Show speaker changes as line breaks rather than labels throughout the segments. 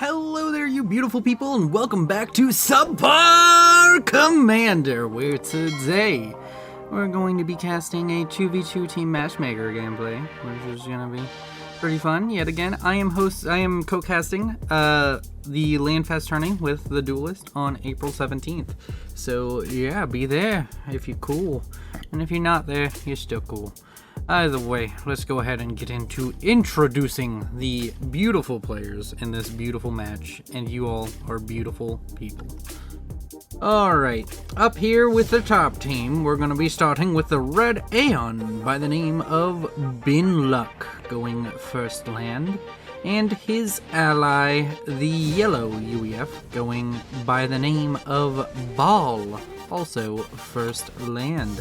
Hello there, you beautiful people, and welcome back to Subpar Commander, where today we're going to be casting a 2v2 team matchmaker gameplay, which is gonna be pretty fun. Yet again, I am co-casting the Landfest tourney with the Duelist on April 17th. So yeah, be there if you're cool, and if you're not there, you're still cool. Either way, let's go ahead and get into introducing the beautiful players in this beautiful match, and you all are beautiful people. Alright, up here with the top team, we're going to be starting with the Red Aeon by the name of Bin Luck, going first land, and his ally, the Yellow UEF, going by the name of Ball, also first land.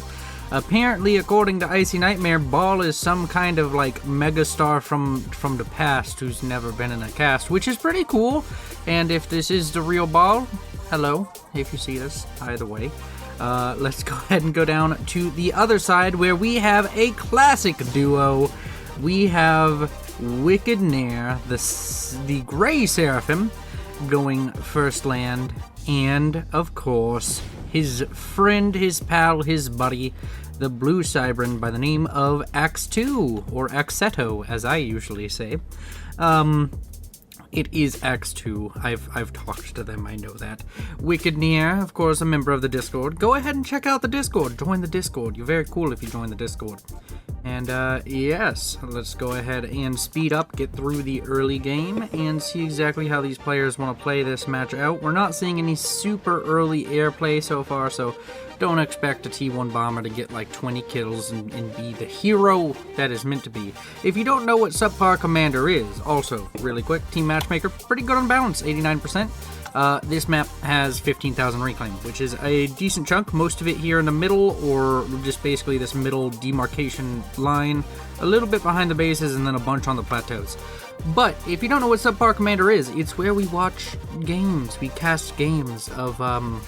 Apparently, according to Icy Nightmare, Ball is some kind of like megastar from the past who's never been in a cast, which is pretty cool. And if this is the real Ball, hello, if you see this, either way. Let's go ahead and go down to the other side where we have a classic duo. We have Wicked Nair, the Grey Seraphim, going first land, and of course, his friend, his pal, his buddy, the Blue Cybran by the name of X2, or Xeto, as I usually say. It is X2. I've talked to them, I know that. Wicked Nair, of course, a member of the Discord. Go ahead and check out the Discord. Join the Discord. You're very cool if you join the Discord. And, yes, let's go ahead and speed up, get through the early game, and see exactly how these players want to play this match out. We're not seeing any super early airplay so far, so don't expect a T1 bomber to get like 20 kills and be the hero that is meant to be. If you don't know what Subpar Commander is, also, really quick, Team Matchmaker, pretty good on balance, 89%. This map has 15,000 reclaim, which is a decent chunk, most of it here in the middle, or just basically this middle demarcation line, a little bit behind the bases, and then a bunch on the plateaus. But if you don't know what Subpar Commander is, it's where we watch games, we cast games of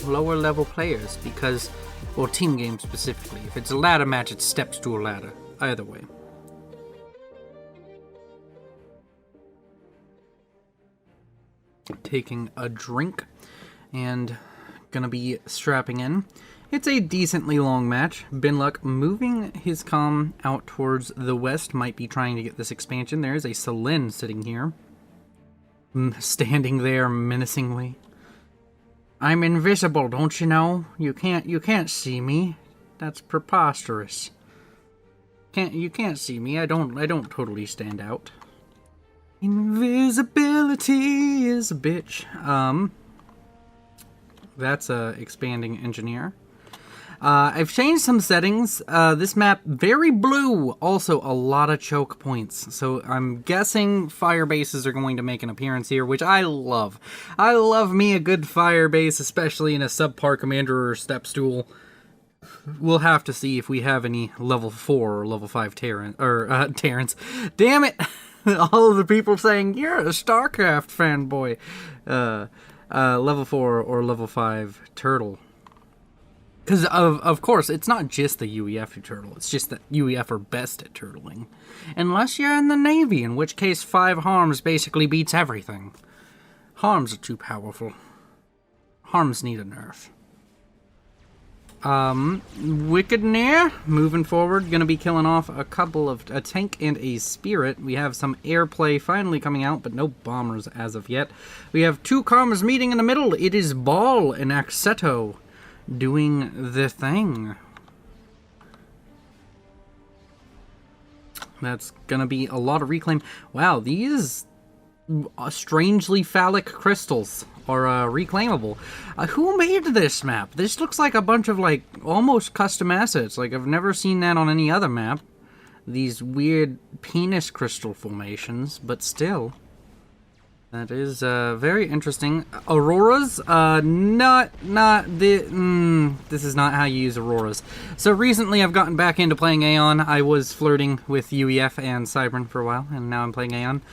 lower level players, because, well, team games specifically. If it's a ladder match, it's steps to a ladder, either way. Taking a drink and gonna be strapping in. It's a decently long match. Bin Luck moving his comm out towards the west, might be trying to get this expansion. There's a Selene sitting here, standing there menacingly. I'm invisible, don't you know? You can't see me. That's preposterous. You can't see me. I don't totally stand out. Invisibility is a bitch. That's a expanding engineer. I've changed some settings. This map, very blue, also a lot of choke points. So I'm guessing Firebases are going to make an appearance here, which I love. I love me a good Firebase, especially in a Subpar Commander or Step Stool. We'll have to see if we have any level 4 or level 5 Terrans. Damn it! All of the people saying, you're a StarCraft fanboy. Level 4 or level 5 Turtle. Because, of course, it's not just the UEF who turtle. It's just that UEF are best at turtling. Unless you're in the Navy, in which case 5 harms basically beats everything. Harms are too powerful. Harms need a nerf. Wicked Nair, moving forward, gonna be killing off a tank and a spirit. We have some airplay finally coming out, but no bombers as of yet. We have 2 comms meeting in the middle. It is Ball and Xeto doing the thing. That's gonna be a lot of reclaim. Wow, these strangely phallic crystals are reclaimable. Who made this map? This looks like a bunch of like almost custom assets. Like I've never seen that on any other map. These weird penis crystal formations, but still. That is very interesting. Auroras, this is not how you use auroras. So recently I've gotten back into playing Aeon. I was flirting with UEF and Cybran for a while, and now I'm playing Aeon.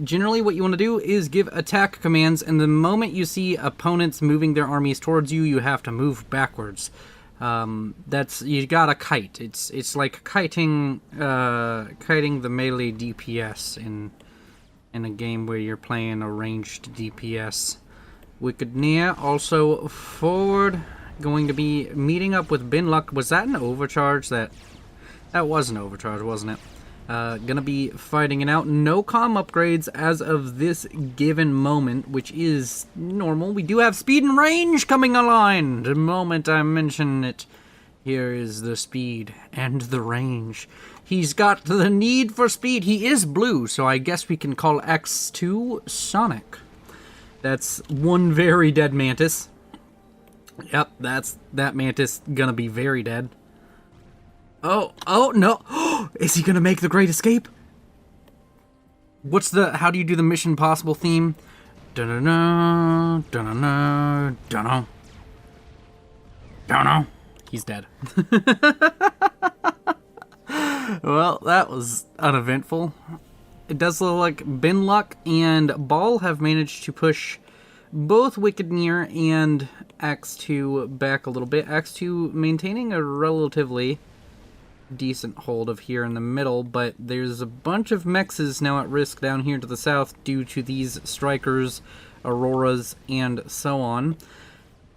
Generally what you want to do is give attack commands, and the moment you see opponents moving their armies towards you, you have to move backwards. You gotta kite. It's like kiting the melee DPS in in a game where you're playing a ranged DPS. Wicked Near also forward, going to be meeting up with Bin Luck. Was that an overcharge? That was an overcharge, wasn't it? Gonna be fighting it out. No comm upgrades as of this given moment, which is normal. We do have speed and range coming online. The moment I mention it, here is the speed and the range. He's got the need for speed. He is blue, so I guess we can call X2 Sonic. That's one very dead Mantis. Yep, that Mantis gonna be very dead. Oh no! Is he gonna make the Great Escape? How do you do the Mission Possible theme? Dunno. He's dead. Well, that was uneventful. It does look like Bin Luck and Ball have managed to push both Wicked Near and X2 back a little bit. X2 maintaining a relatively decent hold of here in the middle, but there's a bunch of mexes now at risk down here to the south due to these strikers, auroras, and so on.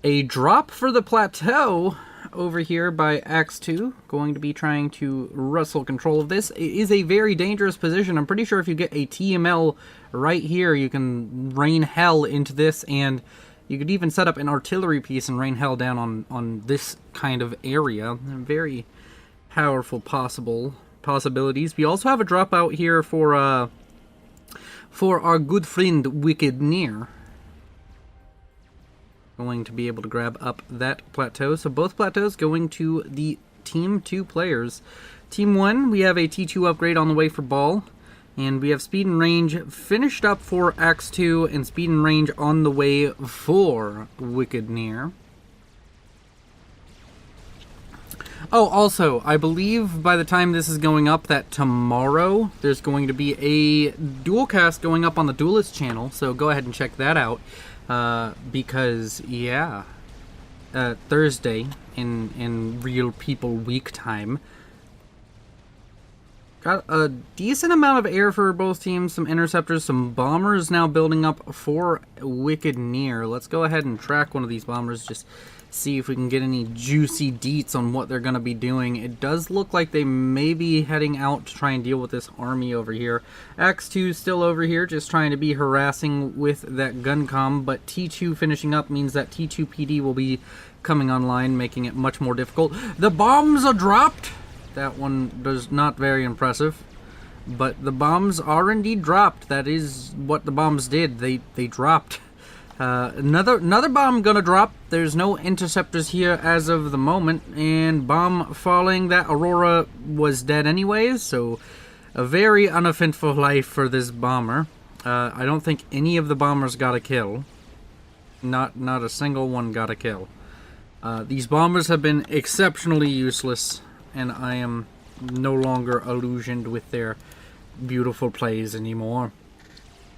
A drop for the plateau over here by X2, going to be trying to wrestle control of this. It is a very dangerous position. I'm pretty sure if you get a TML right here, you can rain hell into this, and you could even set up an artillery piece and rain hell down on this kind of area. Very powerful possibilities. We also have a dropout here for our good friend Wicked Near. Going to be able to grab up that plateau. So both plateaus going to the Team 2 players. Team 1, we have a T2 upgrade on the way for Ball. And we have speed and range finished up for X2 and speed and range on the way for Wicked Near. Oh, also, I believe by the time this is going up that tomorrow there's going to be a dual cast going up on the Duelist channel, so go ahead and check that out. Because, yeah, Thursday in Real People Week time. Got a decent amount of air for both teams, some interceptors, some bombers now building up for Wicked Near. Let's go ahead and track one of these bombers, just see if we can get any juicy deets on what they're going to be doing. It does look like they may be heading out to try and deal with this army over here. X2 still over here, just trying to be harassing with that gun comm, but T2 finishing up means that T2 PD will be coming online, making it much more difficult. The bombs are dropped! That one was not very impressive, but the bombs are indeed dropped. That is what the bombs did. They dropped. Another bomb gonna drop. There's no interceptors here as of the moment, and bomb falling. That Aurora was dead anyways, so a very uneventful life for this bomber. I don't think any of the bombers got a kill. Not a single one got a kill. These bombers have been exceptionally useless, and I am no longer illusioned with their beautiful plays anymore.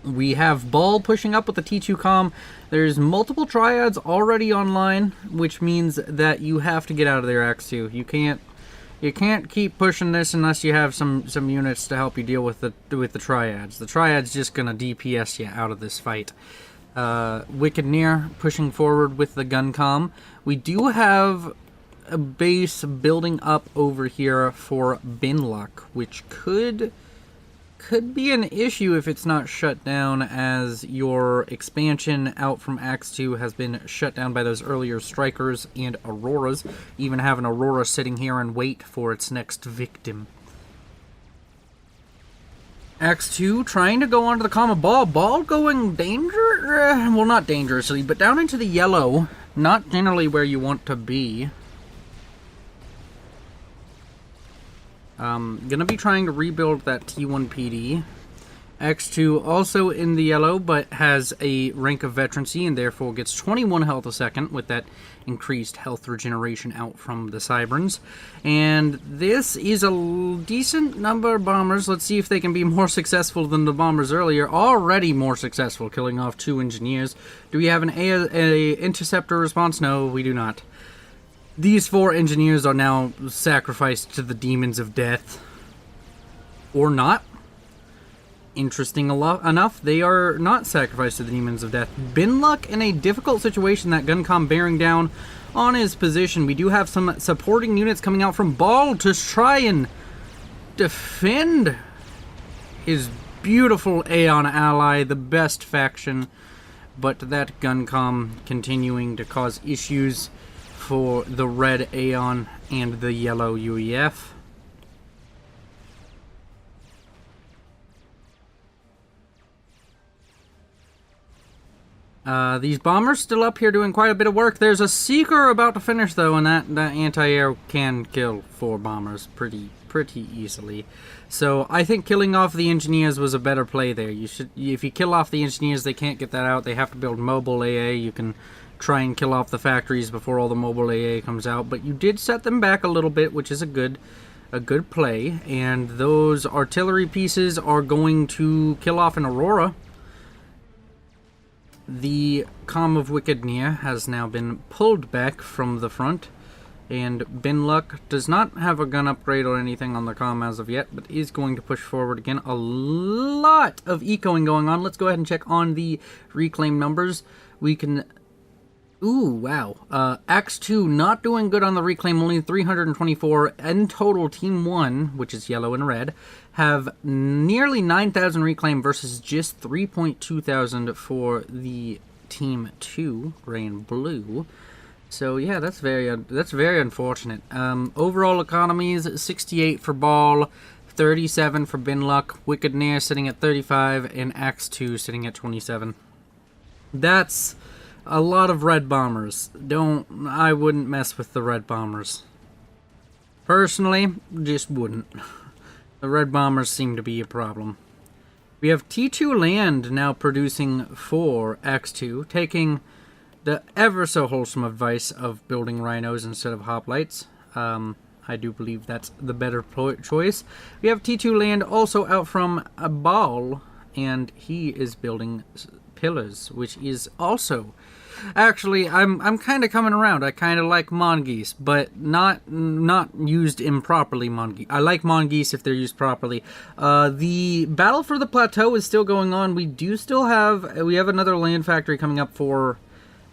We have Ball pushing up with the T2 comm. There's multiple triads already online, which means that you have to get out of there, X2. You can't keep pushing this unless you have some units to help you deal with the triads. The triad's just gonna DPS you out of this fight. Wicked Near pushing forward with the gun comm. We do have a base building up over here for Bin Luck, which could be an issue if it's not shut down, as your expansion out from X2 has been shut down by those earlier strikers and auroras. Even have an aurora sitting here and wait for its next victim. X2 trying to go onto the comm of Ball. Ball going well, not dangerously, but down into the yellow. Not generally where you want to be. Gonna be trying to rebuild that T1 PD. X2 also in the yellow, but has a rank of veterancy and therefore gets 21 health a second with that increased health regeneration out from the Cyberns. And this is a decent number of bombers. Let's see if they can be more successful than the bombers earlier. Already more successful, killing off 2 engineers. Do we have an a interceptor response? No, we do not. These 4 engineers are now sacrificed to the demons of death. Or not. interesting enough, they are not sacrificed to the Demons of Death. Binluck in a difficult situation, that Guncom bearing down on his position. We do have some supporting units coming out from Ball to try and defend his beautiful Aeon ally, the best faction, but that Guncom continuing to cause issues for the red Aeon and the yellow UEF. These bombers still up here doing quite a bit of work. There's a Seeker about to finish though, and that anti-air can kill 4 bombers pretty easily. So I think killing off the engineers was a better play there. If you kill off the engineers, they can't get that out. They have to build mobile AA. You can try and kill off the factories before all the mobile AA comes out, but you did set them back a little bit, which is a good play. And those artillery pieces are going to kill off an Aurora. The Calm of Wicked Near has now been pulled back from the front, and Binluck does not have a gun upgrade or anything on the Calm as of yet, but is going to push forward again. A lot of ecoing going on. Let's go ahead and check on the reclaim numbers. We can... Ooh, wow. Axe 2 not doing good on the reclaim, only 324. In total, Team 1, which is yellow and red, have nearly 9,000 reclaim versus just 3.2 thousand for the Team 2, gray and blue. So yeah, that's very unfortunate. Overall economies, 68 for Ball, 37 for Binluck, Wicked Near sitting at 35, and Axe 2 sitting at 27. That's a lot of red bombers. I wouldn't mess with the red bombers. Personally, just wouldn't. The red bombers seem to be a problem. We have T2 Land now producing for X2, taking the ever so wholesome advice of building rhinos instead of hoplites. I do believe that's the better choice. We have T2 Land also out from a Ball, and he is building pillars, which is also... Actually, I'm kind of coming around. I kind of like mongoose, but not used improperly. Mongoose. I like mongoose if they're used properly. The battle for the plateau is still going on. We have another land factory coming up for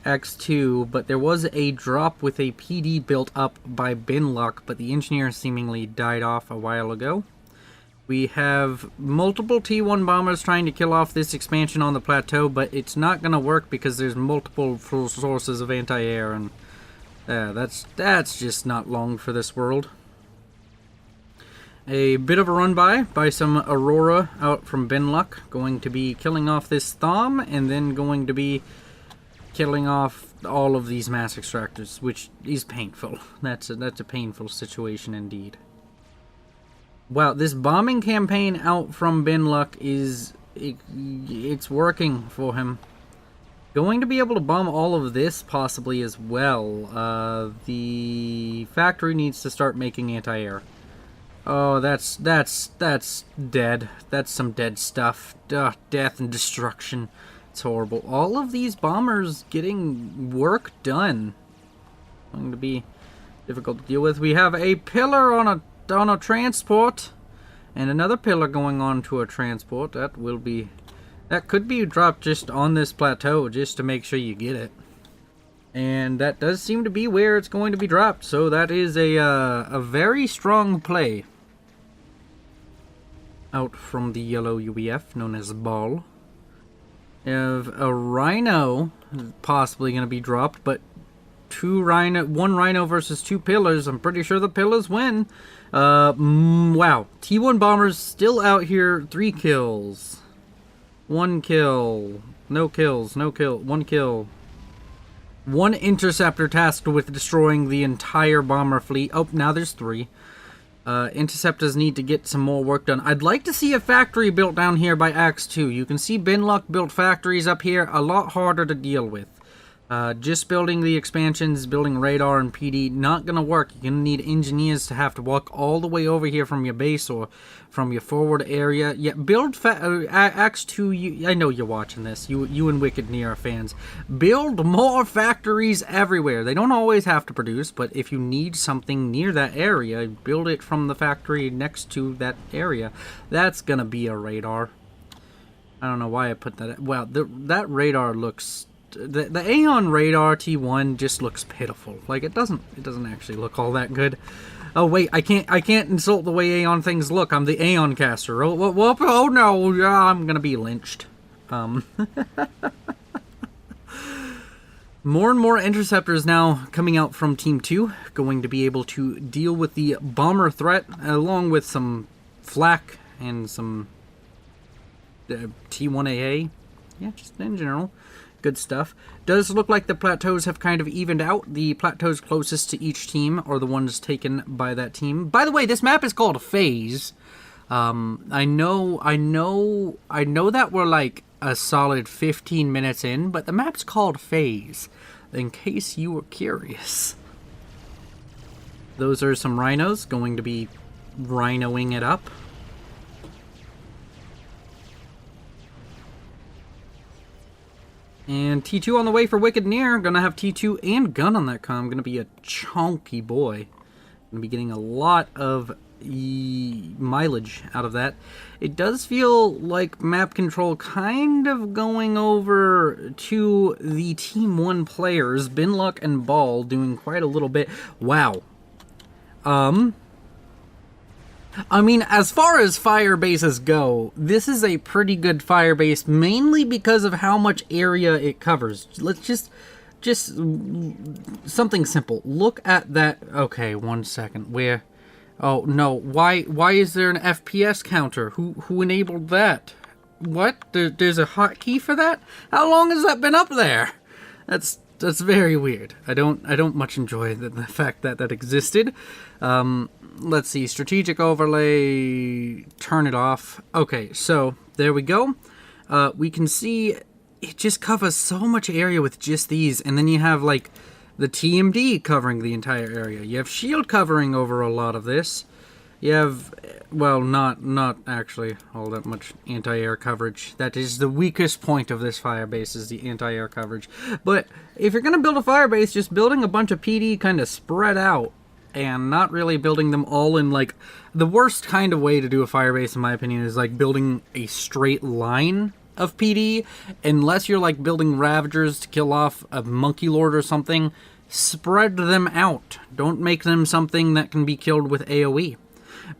X2, but there was a drop with a PD built up by Binluck, but the engineer seemingly died off a while ago. We have multiple T1 bombers trying to kill off this expansion on the plateau, but it's not going to work because there's multiple sources of anti-air, and that's just not long for this world. A bit of a run by some Aurora out from Binluck, going to be killing off this Thom, and then going to be killing off all of these mass extractors, which is painful. That's a painful situation indeed. Wow, this bombing campaign out from Binluck it's working for him. Going to be able to bomb all of this possibly as well. The factory needs to start making anti-air. Oh, that's dead. That's some dead stuff. Death and destruction. It's horrible. All of these bombers getting work done. Going to be difficult to deal with. We have a pillar on a transport, and another pillar going on to a transport. That could be dropped just on this plateau just to make sure you get it, and that does seem to be where it's going to be dropped. So that is a very strong play out from the yellow UEF known as Ball. We have a Rhino possibly going to be dropped, but one Rhino versus 2 pillars. I'm pretty sure the pillars win. Wow. T1 bombers still out here. 3 kills. 1 kill. No kills. 1 kill. 1 interceptor tasked with destroying the entire bomber fleet. Oh, now there's 3. Interceptors need to get some more work done. I'd like to see a factory built down here by Axe 2. You can see Binluck built factories up here. A lot harder to deal with. Just building the expansions, building radar and PD, not gonna work. You're gonna need engineers to have to walk all the way over here from your base or from your forward area. Yeah, build Axe 2, I know you're watching this. You and Wicked Near are fans. Build more factories everywhere. They don't always have to produce, but if you need something near that area, build it from the factory next to that area. That's gonna be a radar. I don't know why I put that. Well, that radar looks. The Aeon radar T1 just looks pitiful. Like it doesn't actually look all that good. Oh wait, I can't insult the way Aeon things look. I'm the Aeon caster. Oh no, I'm gonna be lynched. More and more interceptors now coming out from Team 2, going to be able to deal with the bomber threat, along with some flak and some T1AA. Yeah, just in general. Good stuff. Does look like the plateaus have kind of evened out. The plateaus closest to each team are the ones taken by that team. By the way, this map is called Phaase. I know that we're like a solid 15 minutes in, but the map's called Phaase, in case you were curious. Those are some rhinos going to be rhinoing it up. And T2 on the way for Wicked Near. Gonna have T2 and gun on that comm. Gonna be a chunky boy. Gonna be getting a lot of mileage out of that. It does feel like map control kind of going over to the Team 1 players. Binluck and Ball doing quite a little bit. Wow. I mean, as far as Firebases go, this is a pretty good Firebase, mainly because of how much area it covers. Let's just something simple. Look at that. Okay, 1 second. Where? Oh no! Why is there an FPS counter? Who enabled that? What? There's a hotkey for that? How long has that been up there? That's very weird. I don't much enjoy the fact that that existed. Let's see, strategic overlay, turn it off. Okay, so there we go. We can see it just covers so much area with just these, and then you have like the TMD covering the entire area. You have shield covering over a lot of this. You have, well, not actually all that much anti-air coverage. That is the weakest point of this Firebase, is the anti-air coverage. But if you're gonna build a Firebase, just building a bunch of PD kind of spread out, and not really building them all in, like, the worst kind of way to do a Firebase, in my opinion, is like building a straight line of PD. Unless you're like building Ravagers to kill off a Monkey Lord or something, spread them out. Don't make them something that can be killed with AoE.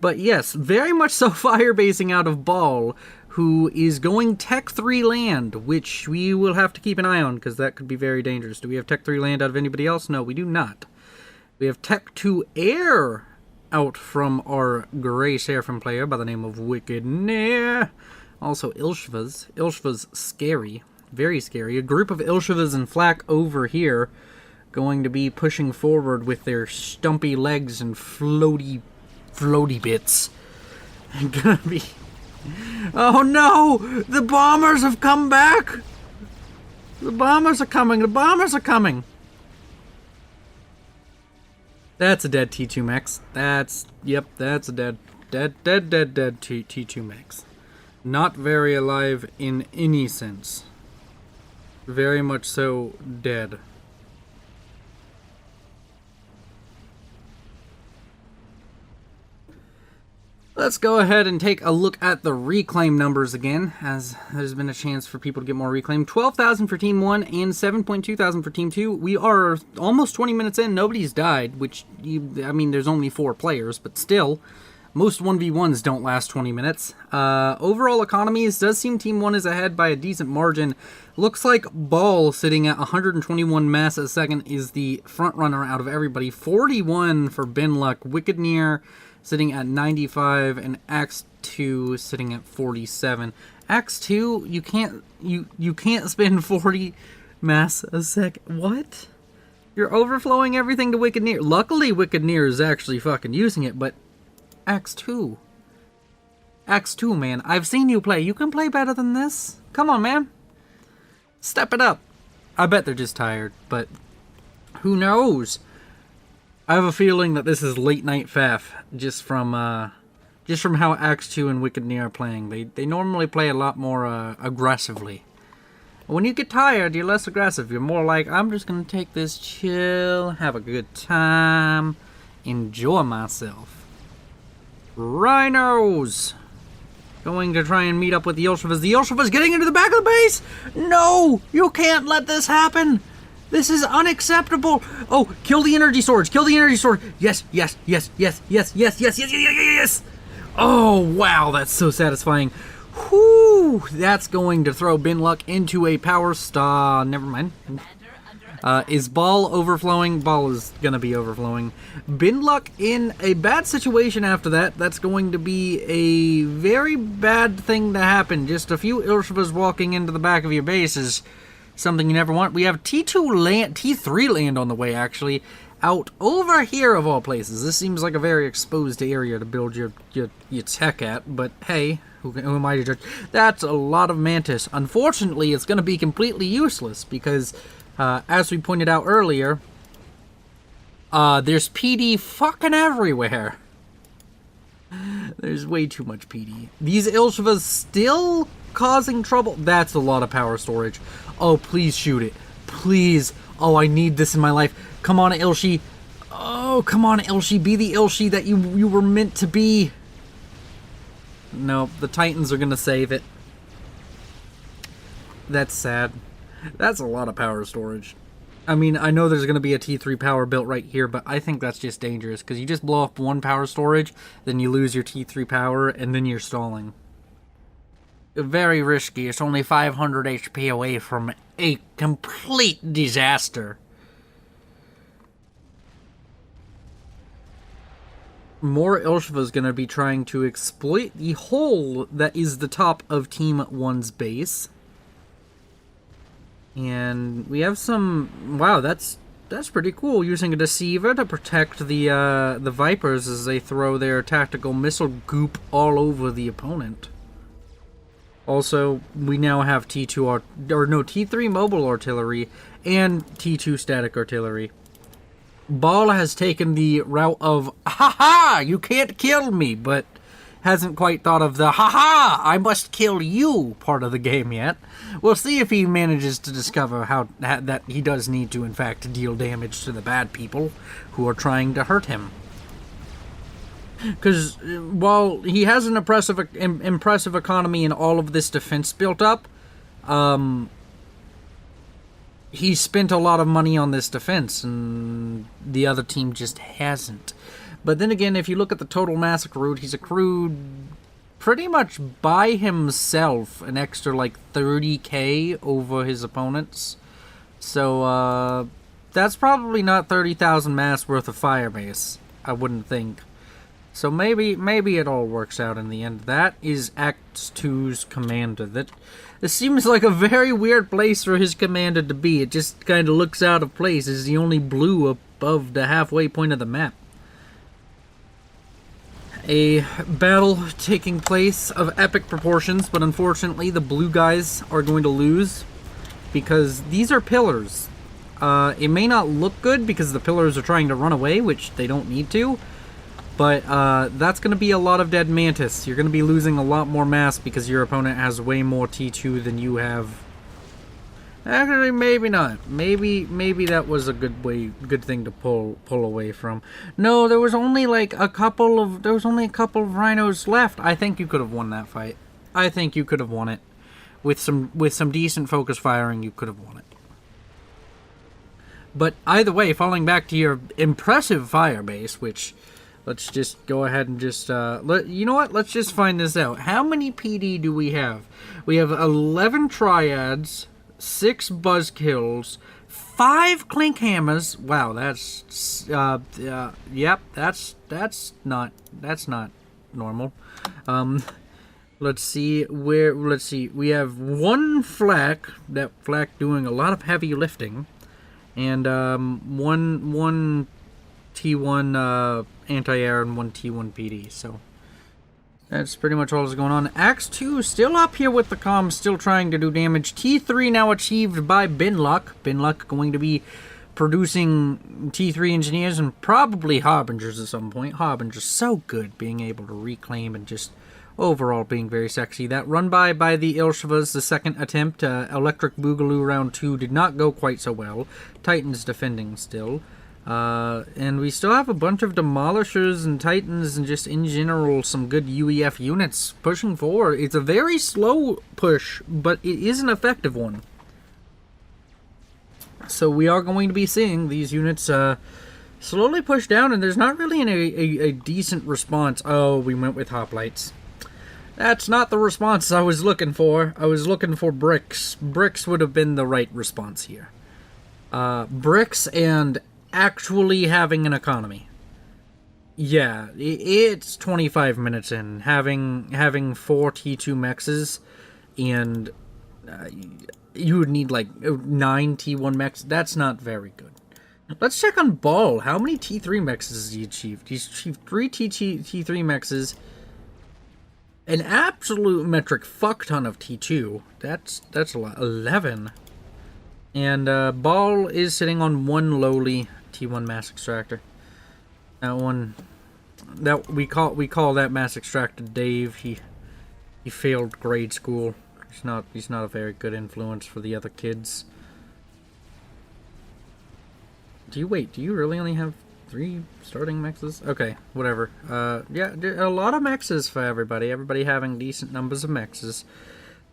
But yes, very much so Firebasing out of Ball, who is going Tech 3 land, which we will have to keep an eye on, because that could be very dangerous. Do we have Tech 3 land out of anybody else? No, we do not. We have Tech 2 Air out from our Gray Seraphim player by the name of Wicked Near. Also Ilshva's. Ilshva's scary. Very scary. A group of Ilshvas and Flak over here going to be pushing forward with their stumpy legs and floaty bits. Gonna be... Oh no! The bombers have come back! The bombers are coming! The bombers are coming! That's a dead T2 Max. Yep, that's a dead T2 Max. Not very alive in any sense. Very much so dead. Let's go ahead and take a look at the reclaim numbers again, as there's been a chance for people to get more reclaim. 12,000 for Team 1 and 7,200 for Team 2. We are almost 20 minutes in. Nobody's died, which, I mean, there's only 4 players, but still, most 1v1s don't last 20 minutes. Overall economies, does seem Team 1 is ahead by a decent margin. Looks like Ball, sitting at 121 mass a second, is the front runner out of everybody. 41 for Binluck. Wicked Near sitting at 95, and Axe 2 sitting at 47. Axe 2, you can't spend 40 mass a sec. What? You're overflowing everything to Wicked Near. Luckily, Wicked Near is actually fucking using it, but Axe 2. Axe 2, man. I've seen you play. You can play better than this. Come on, man. Step it up. I bet they're just tired, but who knows? I have a feeling that this is late night faff, just from how Axe 2 and Wicked Near are playing. They normally play a lot more aggressively. When you get tired, you're less aggressive. You're more like, I'm just gonna take this chill, have a good time, enjoy myself. Rhinos! going to try and meet up with the Ilshivas. The Ilshivas getting into the back of the base! No! You can't let this happen! This is unacceptable! Oh, kill the energy swords! Kill the energy sword! Yes, yes, yes, yes, yes, yes, yes, yes, yes, yes, yes! Oh, wow, that's so satisfying. Whew! That's going to throw Binluck into a power star. Never mind. Is Ball overflowing? Ball is gonna be overflowing. Binluck in a bad situation after that. That's going to be a very bad thing to happen. Just a few Ilshivas walking into the back of your base is something you never want. We have T3 land on the way, actually. Out over here, of all places. This seems like a very exposed area to build your tech at, but hey, who am I to judge? That's a lot of Mantis. Unfortunately, it's gonna be completely useless, because as we pointed out earlier, there's PD fucking everywhere. There's way too much PD. These Ilshivas still causing trouble. That's a lot of power storage. Oh, please shoot it. Please. Oh, I need this in my life. Come on, Ilshi. Oh, come on, Ilshi. Be the Ilshi that you were meant to be. No, the Titans are going to save it. That's sad. That's a lot of power storage. I mean, I know there's going to be a T3 power built right here, but I think that's just dangerous, because you just blow up one power storage, then you lose your T3 power, and then you're stalling. Very risky. It's only 500 HP away from a complete disaster. More Ilshiva's going to be trying to exploit the hole that is the top of Team 1's base. And we have some... Wow, that's pretty cool. Using a Deceiver to protect the Vipers as they throw their tactical missile goop all over the opponent. Also, we now have T3 mobile artillery and T2 static artillery. Ball has taken the route of, ha-ha, you can't kill me, but hasn't quite thought of the, ha-ha, I must kill you part of the game yet. We'll see if he manages to discover how that he does need to, in fact, deal damage to the bad people who are trying to hurt him. Because while he has an impressive economy and all of this defense built up, he spent a lot of money on this defense, and the other team just hasn't. But then again, if you look at the total massacre route, he's accrued pretty much by himself an extra like 30k over his opponents. So that's probably not 30,000 mass worth of Firebase, I wouldn't think. So maybe it all works out in the end. That is Act 2's commander. This seems like a very weird place for his commander to be. It just kind of looks out of place. It's the only blue above the halfway point of the map. A battle taking place of epic proportions, but unfortunately the blue guys are going to lose because these are pillars. It may not look good because the pillars are trying to run away, which they don't need to. But that's going to be a lot of dead Mantis. You're going to be losing a lot more mass because your opponent has way more T2 than you have. Actually, maybe not. Maybe that was a good thing to pull away from. No, there was only like a couple of rhinos left. I think you could have won that fight. I think you could have won it with some decent focus firing. You could have won it. But either way, falling back to your impressive Firebase, which. Let's just go ahead and just, you know what? Let's just find this out. How many PD do we have? We have 11 Triads, 6 Buzzkills, 5 Clink Hammers. Wow, that's, yep, that's not normal. Let's see, we have 1 Flak, that Flak doing a lot of heavy lifting, and, one T1, anti-air and 1 T1 PD, so that's pretty much all that's going on. Axe 2 still up here with the comms, still trying to do damage. T3 now achieved by Binluck. Binluck going to be producing T3 engineers and probably Harbingers at some point. Harbingers so good, being able to reclaim and just overall being very sexy. That run by the Ilshivas, the second attempt, Electric Boogaloo round 2 did not go quite so well. Titans defending still. And we still have a bunch of Demolishers and Titans and just in general some good UEF units pushing forward. It's a very slow push, but it is an effective one. So we are going to be seeing these units slowly push down, and there's not really a decent response. Oh, we went with hoplites. That's not the response I was looking for. I was looking for bricks. Bricks would have been the right response here. Bricks and actually having an economy. Yeah, it's 25 minutes in. Having 4 T2 mexes and you would need like 9 T1 mechs. That's not very good. Let's check on Ball. How many T3 mexes has he achieved? He's achieved 3 T3 mexes. An absolute metric fuck ton of T2. That's a lot. 11. And Ball is sitting on 1 lowly T1 mass extractor. That one, that we call that mass extractor Dave. He failed grade school. He's not a very good influence for the other kids. Do you really only have 3 starting mexes? Okay, whatever. Yeah, a lot of mexes for everybody. Everybody having decent numbers of mexes.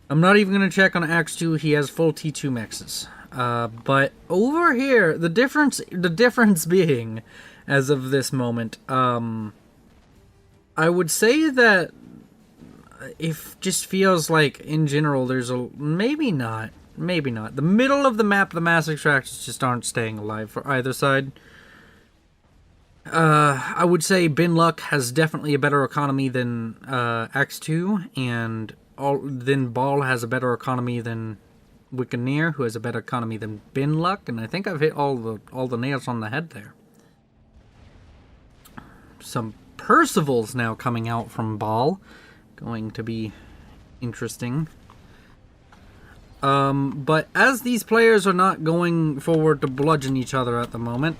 I'm not even going to check on X2. He has full T2 mexes. But over here, the difference being, as of this moment, I would say that it just feels like, in general, there's a... Maybe not. The middle of the map, the mass extractors just aren't staying alive for either side. I would say Bin Luck has definitely a better economy than X2, and then Ball has a better economy than Wiccaneer, who has a better economy than Bin Luck, and I think I've hit all the nails on the head there. Some Percivals now coming out from Ball. Going to be interesting. But as these players are not going forward to bludgeon each other at the moment,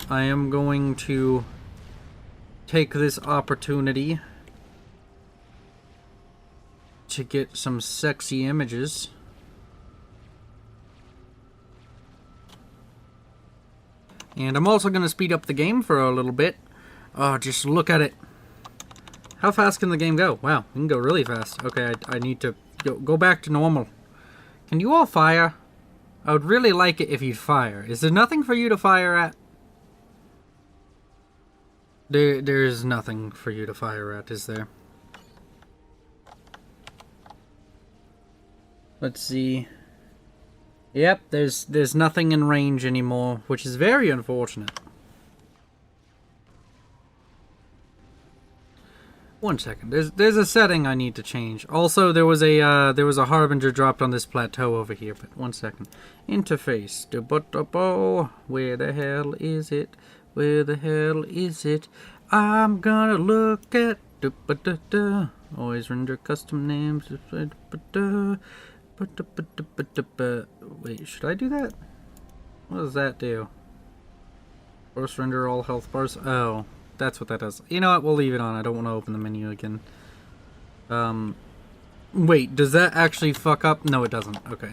I am going to take this opportunity to get some sexy images. And I'm also going to speed up the game for a little bit. Oh, just look at it. How fast can the game go? Wow, it can go really fast. Okay, I need to go back to normal. Can you all fire? I would really like it if you'd fire. Is there nothing for you to fire at? There's nothing for you to fire at, is there? Let's see. Yep, there's nothing in range anymore, which is very unfortunate. One second. There's a setting I need to change. Also, there was a harbinger dropped on this plateau over here. But one second. Interface. Where the hell is it? Where the hell is it? I'm gonna look at. Always render custom names. Wait, should I do that? What does that do? Force render all health bars. Oh. That's what that does. You know what? We'll leave it on. I don't want to open the menu again. Wait, does that actually fuck up? No, it doesn't. Okay.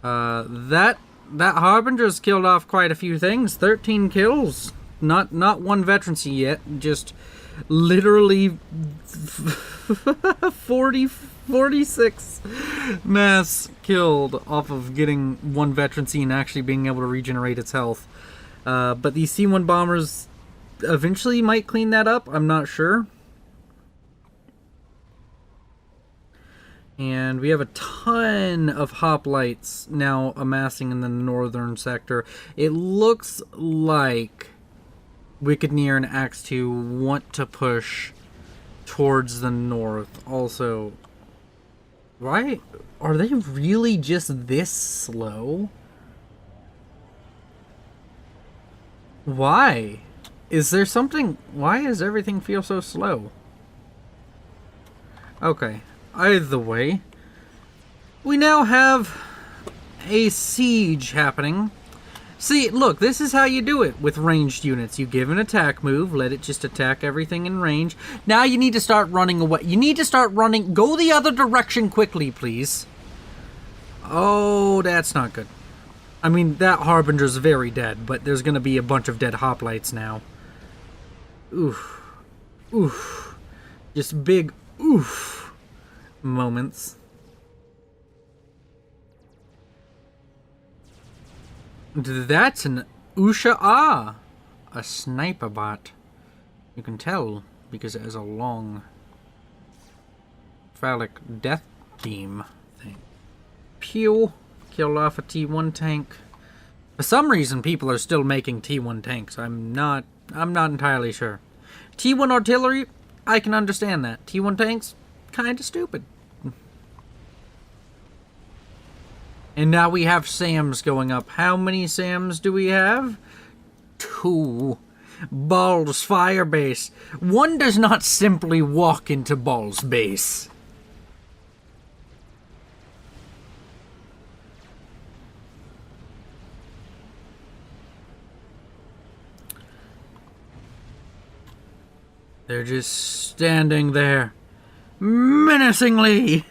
That Harbinger's killed off quite a few things. 13 kills. Not one veterancy yet. Just literally 46 mass killed off of getting 1 veterancy and actually being able to regenerate its health. But these C1 bombers eventually might clean that up. I'm not sure. And we have a ton of hoplites now amassing in the northern sector. It looks like Wiccaneer and Axe 2 want to push towards the north. Also, why are they really just this slow? Why? Is there something... Why does everything feel so slow? Okay. Either way, we now have a siege happening. See, look, this is how you do it with ranged units. You give an attack move, let it just attack everything in range. Now you need to start running away. You need to start running... Go the other direction quickly, please. Oh, that's not good. I mean, that Harbinger's very dead, but there's gonna be a bunch of dead hoplites now. Oof. Oof. Just big oof moments. That's an Usha Ah, a sniper bot. You can tell because it has a long phallic death beam thing. Pew! Killed off a T1 tank. For some reason, people are still making T1 tanks. I'm not entirely sure. T1 artillery, I can understand that. T1 tanks, kind of stupid. And now we have SAMs going up. How many SAMs do we have? 2. Balls Firebase. One does not simply walk into Balls base. They're just standing there, menacingly.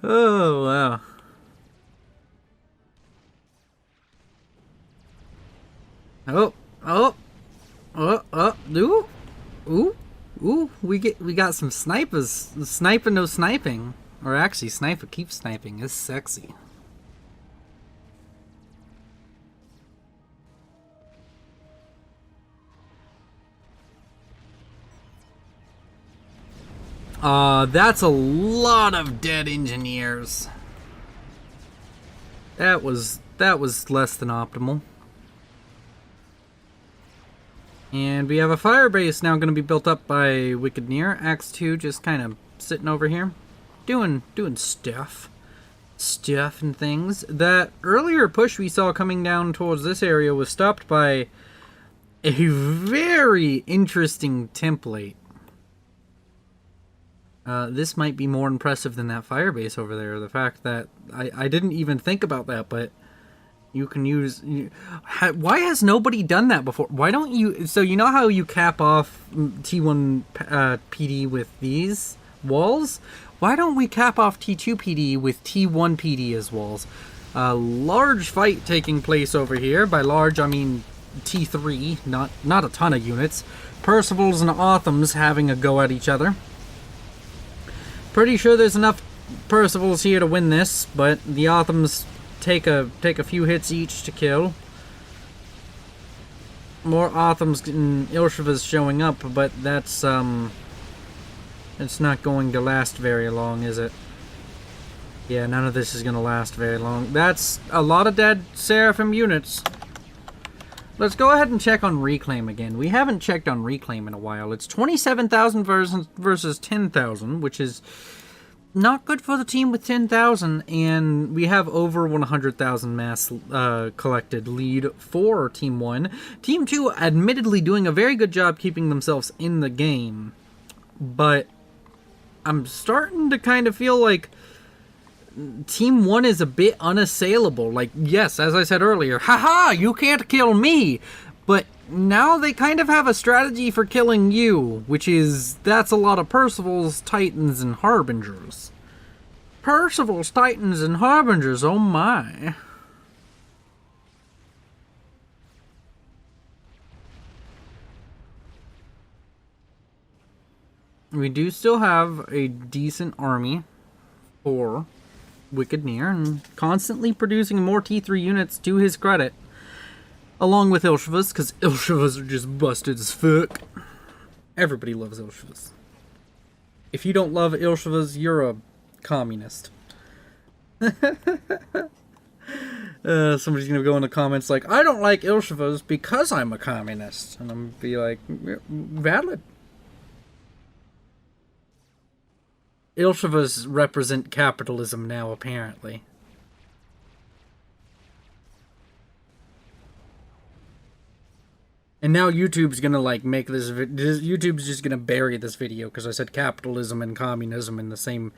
Oh, wow. Ooh, we got some snipers. Sniper, no sniping. Or actually, sniper keeps sniping. It's sexy. That's a lot of dead engineers. That was less than optimal. And we have a Firebase now going to be built up by Wicked Near. Axe 2 just kind of sitting over here. Doing stuff. Stuff and things. That earlier push we saw coming down towards this area was stopped by a very interesting template. This might be more impressive than that Firebase over there. The fact that I didn't even think about that, but you can use... why has nobody done that before? Why don't you... So you know how you cap off T1 PD with these walls? Why don't we cap off T2 PD with T1 PD as walls? A large fight taking place over here. By large, I mean T3, not a ton of units. Percivals and Authams having a go at each other. Pretty sure there's enough Percivals here to win this, but the Authams take a few hits each to kill. More Authams and Ilshivas showing up, but that's it's not going to last very long, is it? Yeah, none of this is going to last very long. That's a lot of dead Seraphim units. Let's go ahead and check on Reclaim again. We haven't checked on Reclaim in a while. It's 27,000 versus 10,000, which is not good for the team with 10,000, and we have over 100,000 mass collected lead for Team 1. Team 2 admittedly doing a very good job keeping themselves in the game, but I'm starting to kind of feel like Team 1 is a bit unassailable. Like, yes, as I said earlier, haha, you can't kill me! But now they kind of have a strategy for killing you, which is, that's a lot of Percivals, Titans, and Harbingers. Percivals, Titans, and Harbingers, oh my. We do still have a decent army for Wicked Near, and constantly producing more T3 units to his credit. Along with Ilshivas, because Ilshivas are just busted as fuck. Everybody loves Ilshivas. If you don't love Ilshivas, you're a communist. Somebody's gonna go in the comments like, I don't like Ilshivas because I'm a communist. And I'm gonna be like, valid. Ilshivas represent capitalism now, apparently. And now YouTube's gonna like make this. YouTube's just gonna bury this video because I said capitalism and communism in the same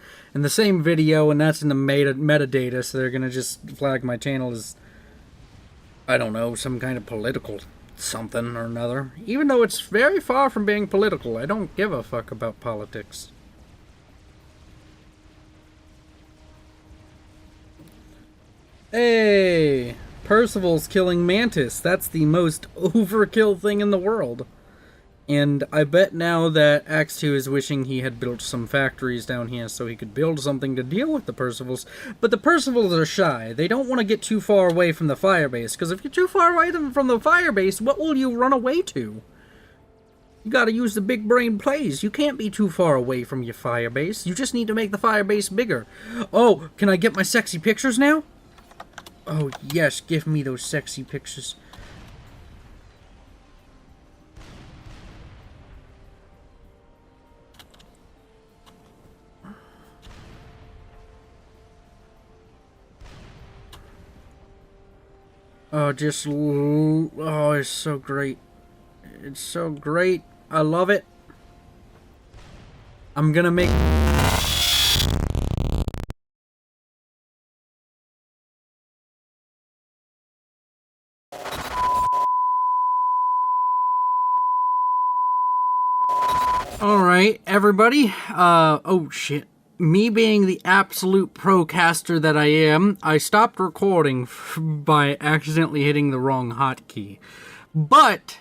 video, and that's in the metadata. So they're gonna just flag my channel as, I don't know, some kind of political something or another. Even though it's very far from being political, I don't give a fuck about politics. Hey! Percival's killing Mantis. That's the most overkill thing in the world. And I bet now that Axe 2 is wishing he had built some factories down here so he could build something to deal with the Percivals. But the Percivals are shy. They don't want to get too far away from the Firebase, because if you're too far away from the Firebase, what will you run away to? You gotta use the big brain plays. You can't be too far away from your Firebase. You just need to make the Firebase bigger. Oh, can I get my sexy pictures now? Oh, yes, give me those sexy pictures. Oh, oh, it's so great. It's so great. I love it. I'm gonna make... Alright, everybody. Oh shit. Me being the absolute pro-caster that I am, I stopped recording by accidentally hitting the wrong hotkey. But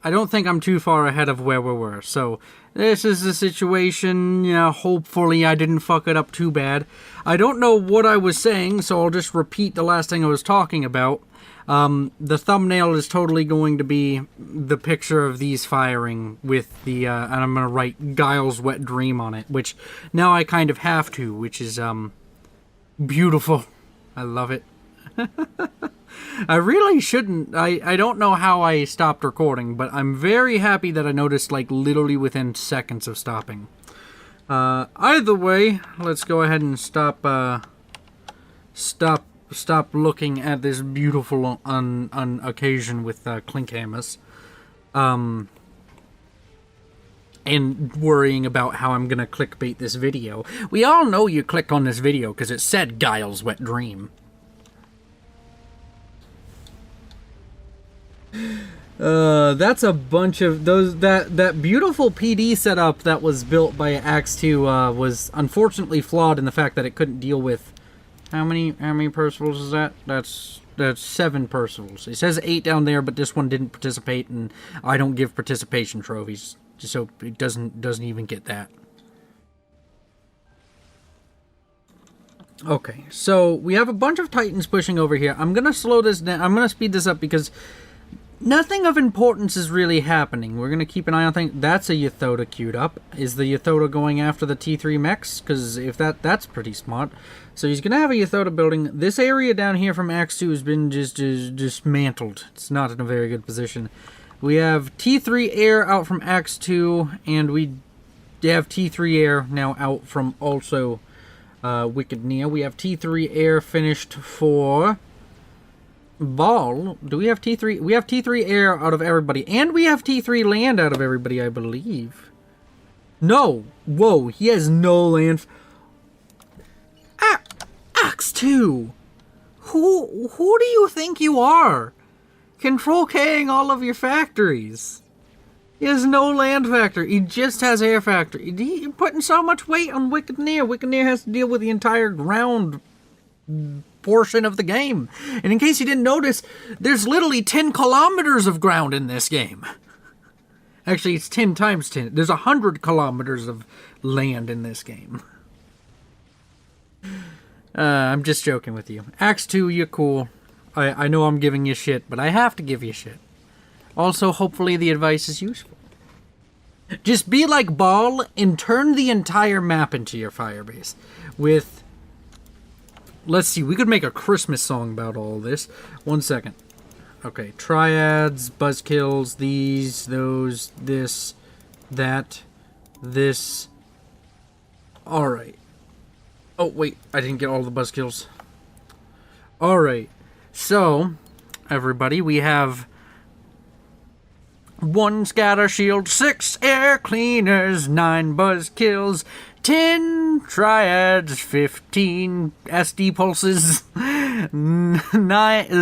I don't think I'm too far ahead of where we were. So this is the situation. You know, hopefully I didn't fuck it up too bad. I don't know what I was saying, so I'll just repeat the last thing I was talking about. The thumbnail is totally going to be the picture of these firing with the, and I'm going to write Guile's Wet Dream on it, which now I kind of have to, which is, beautiful. I love it. I really shouldn't, I don't know how I stopped recording, but I'm very happy that I noticed, like, literally within seconds of stopping. Either way, let's go ahead and stop looking at this beautiful occasion with Clinkhammers. And worrying about how I'm gonna clickbait this video. We all know you clicked on this video because it said Guile's Wet Dream. That's a bunch of those, that beautiful PD setup that was built by Axe 2 was unfortunately flawed in the fact that it couldn't deal with how many Percivals is that? That's 7 Percivals. It says 8 down there, but this one didn't participate, and I don't give participation trophies, so it doesn't even get that. Okay, so we have a bunch of Titans pushing over here. I'm gonna slow this down. I'm gonna speed this up because nothing of importance is really happening. We're gonna keep an eye on things. That's a Yathoda queued up. Is the Yathoda going after the T3 mechs? Because if that's pretty smart. So he's gonna have a Yathoda building. This area down here from Axe 2 has been just dismantled. It's not in a very good position. We have T3 air out from Axe 2, and we have T3 air now out from also Wicked Nia. We have T3 air finished for Ball. Do we have T3? We have T3 air out of everybody. And we have T3 land out of everybody, I believe. No. Whoa, he has no land. Axe 2. Who do you think you are? Control K-ing all of your factories. He has no land factor. He just has air factor. He's putting so much weight on Wicked Nia. Wicked Nia has to deal with the entire ground portion of the game. And in case you didn't notice, there's literally 10 kilometers of ground in this game. Actually, it's 10 times 10. There's 100 kilometers of land in this game. I'm just joking with you. Axe 2, you're cool. I know I'm giving you shit, but I have to give you shit. Also, hopefully the advice is useful. Just be like Ball and turn the entire map into your Firebase. With... Let's see, we could make a Christmas song about all this. 1 second. Okay, triads, buzzkills, these, those, this, that, this. Alright. Oh, wait, I didn't get all the buzzkills. Alright, so, everybody, we have 1 scatter shield, 6 air cleaners, 9 buzzkills, 10 triads, 15 SD pulses,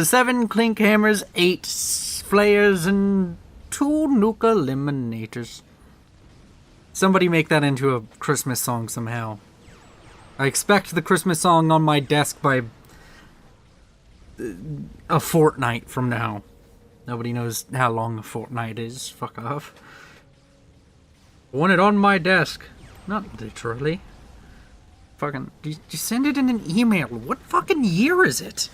7 clink hammers, 8 flayers, and 2 nuka eliminators. Somebody make that into a Christmas song somehow. I expect the Christmas song on my desk by a fortnight from now. Nobody knows how long a fortnight is. Fuck off. I want it on my desk. Not literally. Fucking, you send it in an email. What fucking year is it?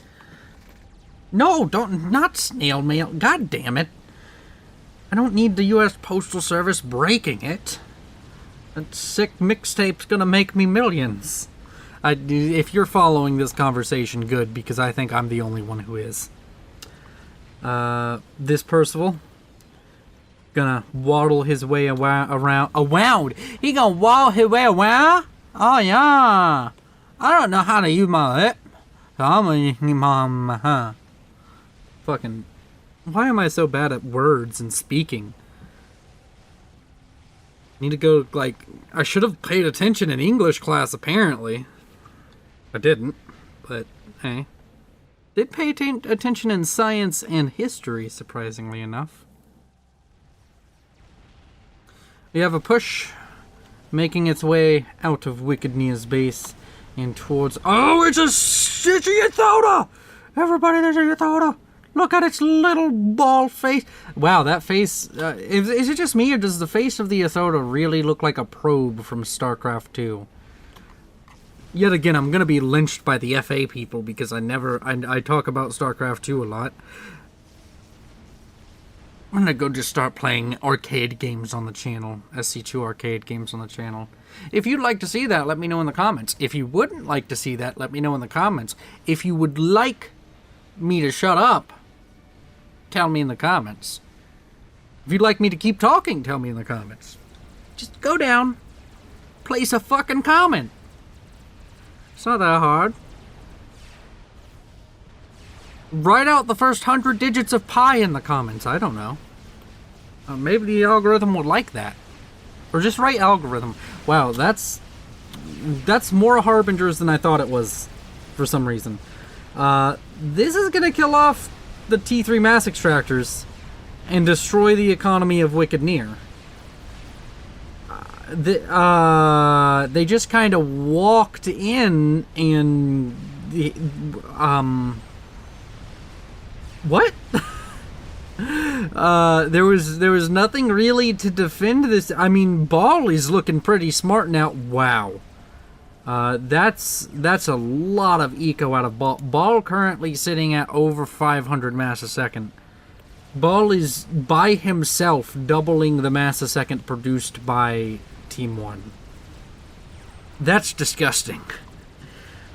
No, not snail mail. God damn it. I don't need the U.S. Postal Service breaking it. That sick mixtape's gonna make me millions. If you're following this conversation, good, because I think I'm the only one who is. This Percival gonna waddle his way around. He gonna waddle his way around? Oh yeah. I don't know how to use my lip. So I'm gonna use my Fucking. Why am I so bad at words and speaking? Need to go, like, I should have paid attention in English class, apparently. I didn't, but hey. Did pay attention in science and history, surprisingly enough. We have a push making its way out of Wicked Nia's base and towards... Oh, it's a Yathoda! Everybody, there's a Yathoda! Look at its little bald face. Wow, that face... is it just me, or does the face of the Yathoda really look like a probe from StarCraft 2? Yet again, I'm going to be lynched by the FA people because I talk about StarCraft 2 a lot. I'm going to go just start playing arcade games on the channel. SC2 arcade games on the channel. If you'd like to see that, let me know in the comments. If you wouldn't like to see that, let me know in the comments. If you would like me to shut up, tell me in the comments. If you'd like me to keep talking, tell me in the comments. Just go down, place a fucking comment. It's not that hard. Write out the first 100 digits of pi in the comments. I don't know. Maybe the algorithm would like that. Or just write algorithm. Wow, that's more harbingers than I thought it was for some reason. This is going to kill off the T3 mass extractors and destroy the economy of Wicked Nia. They just kind of walked in and what? There was nothing really to defend this. I mean, Ball is looking pretty smart now. Wow. That's a lot of eco out of Ball. Ball currently sitting at over 500 mass a second. Ball is by himself doubling the mass a second produced by Team 1. That's disgusting.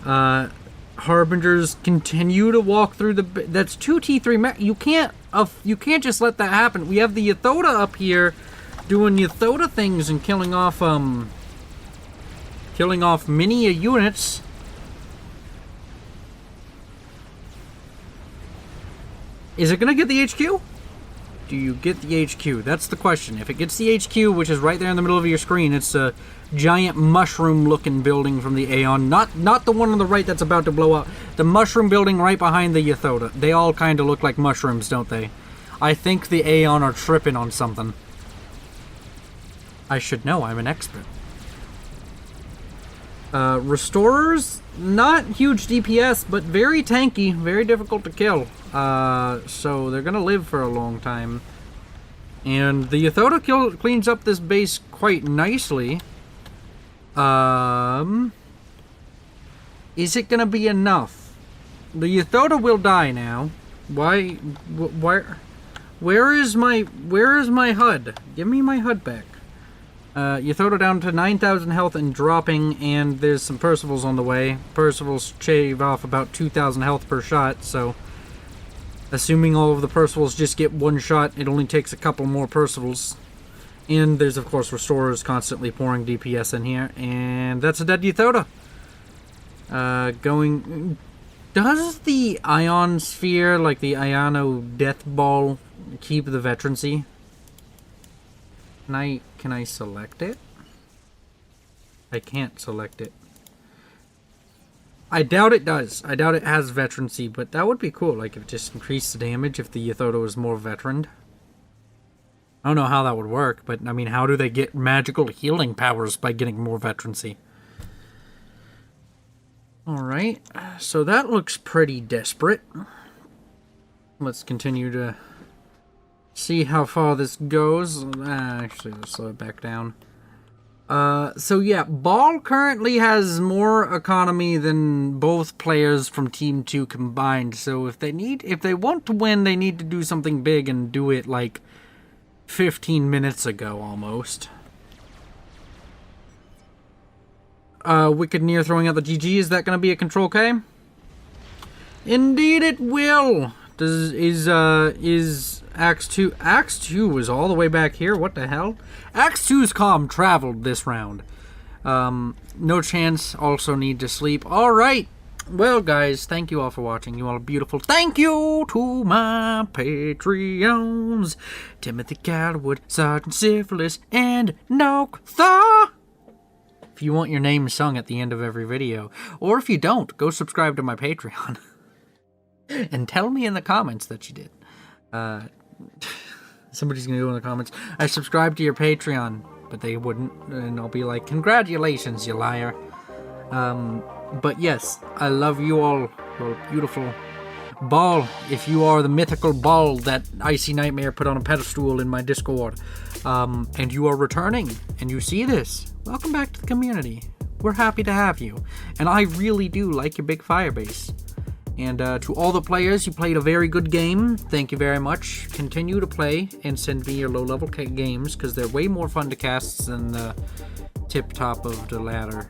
Harbingers continue to walk through the... That's 2 T3... You can't just let that happen. We have the Yathoda up here doing Yathoda things and killing off many units. Is it gonna get the HQ? Do you get the HQ? That's the question. If it gets the HQ, which is right there in the middle of your screen, it's a giant mushroom-looking building from the Aeon. Not the one on the right that's about to blow up. The mushroom building right behind the Yathoda. They all kind of look like mushrooms, don't they? I think the Aeon are tripping on something. I should know. I'm an expert. Restorers, not huge DPS, but very tanky, very difficult to kill. So they're gonna live for a long time. And the Yathoda cleans up this base quite nicely. Is it gonna be enough? The Yathoda will die now. Why? Where is my HUD? Give me my HUD back. Yathoda down to 9,000 health and dropping, and there's some Percivals on the way. Percivals shave off about 2,000 health per shot, so assuming all of the Percivals just get one shot, it only takes a couple more Percivals. And there's, of course, Restorers constantly pouring DPS in here, and that's a dead Yathoda. Does the Ion Sphere, like the Iono Death Ball, keep the veterancy? Can I select it? I can't select it. I doubt it does. I doubt it has veterancy, but that would be cool. Like, if it just increased the damage if the Yathoda was more veteraned. I don't know how that would work, but, I mean, how do they get magical healing powers by getting more veterancy? Alright, so that looks pretty desperate. Let's continue to see how far this goes. Actually, let's slow it back down. So yeah, Ball currently has more economy than both players from Team 2 combined. So if they want to win, they need to do something big and do it like 15 minutes ago almost. Wicked Near throwing out the GG. Is that going to be a Control K? Indeed it will. Is Axe 2... Axe 2 was all the way back here? What the hell? Axe 2's comm traveled this round. No chance. Also need to sleep. Alright. Well, guys, thank you all for watching. You all are beautiful. Thank you to my Patreons. Timothy Callowwood, Sergeant Syphilis, and Noktha. If you want your name sung at the end of every video. Or if you don't, go subscribe to my Patreon. And tell me in the comments that you did. Somebody's gonna go in the comments, I subscribed to your Patreon, but they wouldn't, and I'll be like, congratulations, you liar. But yes, I love you all. You're beautiful. Ball, if you are the mythical Ball that Icy Nightmare put on a pedestal in my Discord, and you are returning, and you see this, welcome back to the community. We're happy to have you, and I really do like your big Firebase. And to all the players, you played a very good game. Thank you very much. Continue to play and send me your low-level games, because they're way more fun to cast than the tip-top of the ladder.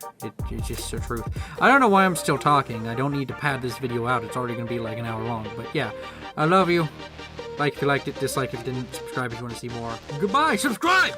It's just the truth. I don't know why I'm still talking. I don't need to pad this video out. It's already going to be like an hour long. But yeah, I love you. Like if you liked it, dislike if you didn't, subscribe if you want to see more. Goodbye, subscribe!